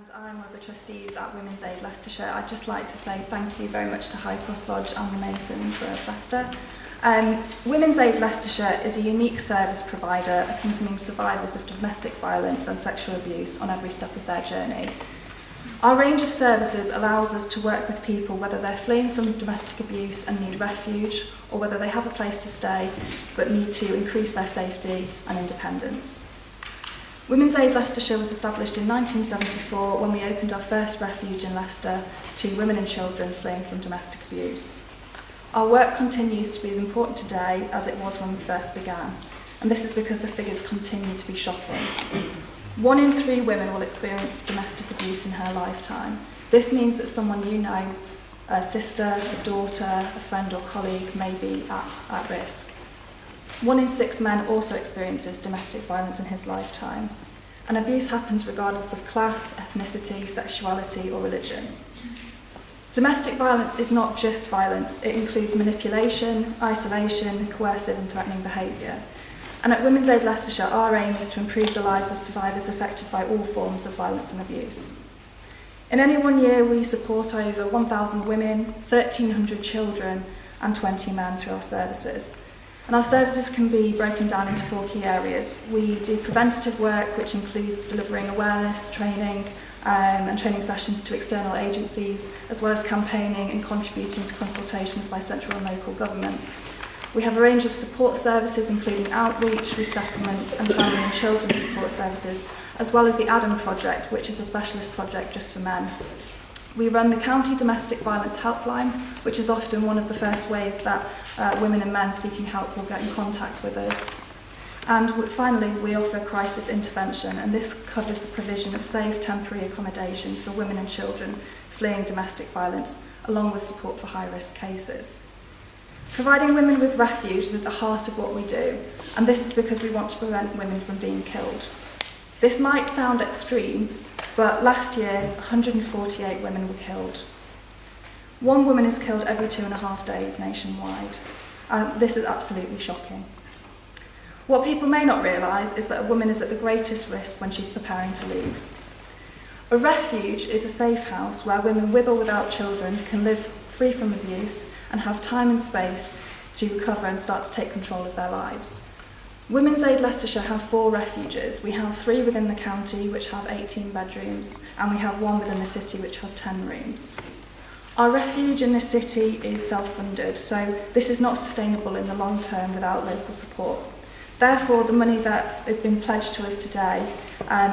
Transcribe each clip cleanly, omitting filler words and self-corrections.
and I'm one of the trustees at Women's Aid Leicestershire. I'd just like to say thank you very much to High Cross Lodge and the Masons of Leicester. Women's Aid Leicestershire is a unique service provider accompanying survivors of domestic violence and sexual abuse on every step of their journey. Our range of services allows us to work with people whether they're fleeing from domestic abuse and need refuge, or whether they have a place to stay but need to increase their safety and independence. Women's Aid Leicestershire was established in 1974 when we opened our first refuge in Leicester to women and children fleeing from domestic abuse. Our work continues to be as important today as it was when we first began, and this is because the figures continue to be shocking. 1 in 3 women will experience domestic abuse in her lifetime. This means that someone you know, a sister, a daughter, a friend or colleague, may be at risk. 1 in 6 men also experiences domestic violence in his lifetime, and abuse happens regardless of class, ethnicity, sexuality or religion. Domestic violence is not just violence, it includes manipulation, isolation, coercive and threatening behaviour. And at Women's Aid Leicestershire, our aim is to improve the lives of survivors affected by all forms of violence and abuse. In any one year, we support over 1,000 women, 1,300 children and 20 men through our services. And our services can be broken down into 4 key areas. We do preventative work, which includes delivering awareness, training, and training sessions to external agencies, as well as campaigning and contributing to consultations by central and local government. We have a range of support services, including outreach, resettlement, and family and children support services, as well as the Adam Project, which is a specialist project just for men. We run the County Domestic Violence Helpline, which is often one of the first ways that women and men seeking help will get in contact with us. And finally, we offer crisis intervention, and this covers the provision of safe temporary accommodation for women and children fleeing domestic violence, along with support for high-risk cases. Providing women with refuge is at the heart of what we do, and this is because we want to prevent women from being killed. This might sound extreme, but last year, 148 women were killed. 1 woman is killed every 2.5 days nationwide, and this is absolutely shocking. What people may not realise is that a woman is at the greatest risk when she's preparing to leave. A refuge is a safe house where women with or without children can live free from abuse and have time and space to recover and start to take control of their lives. Women's Aid Leicestershire have 4 refuges. We have 3 within the county, which have 18 bedrooms, and we have 1 within the city, which has 10 rooms. Our refuge in the city is self-funded, so this is not sustainable in the long term without local support. Therefore, the money that has been pledged to us today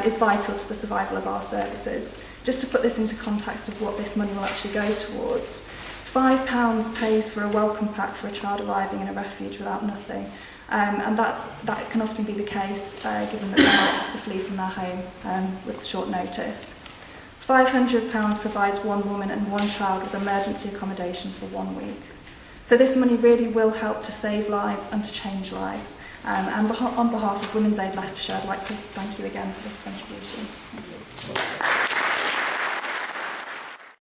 is vital to the survival of our services. Just to put this into context of what this money will actually go towards, £5 pays for a welcome pack for a child arriving in a refuge without nothing. And that can often be the case given that they might have to flee from their home with short notice. £500 provides 1 woman and 1 child with emergency accommodation for 1 week. So this money really will help to save lives and to change lives. And on behalf of Women's Aid Leicestershire, I'd like to thank you again for this contribution. Thank you.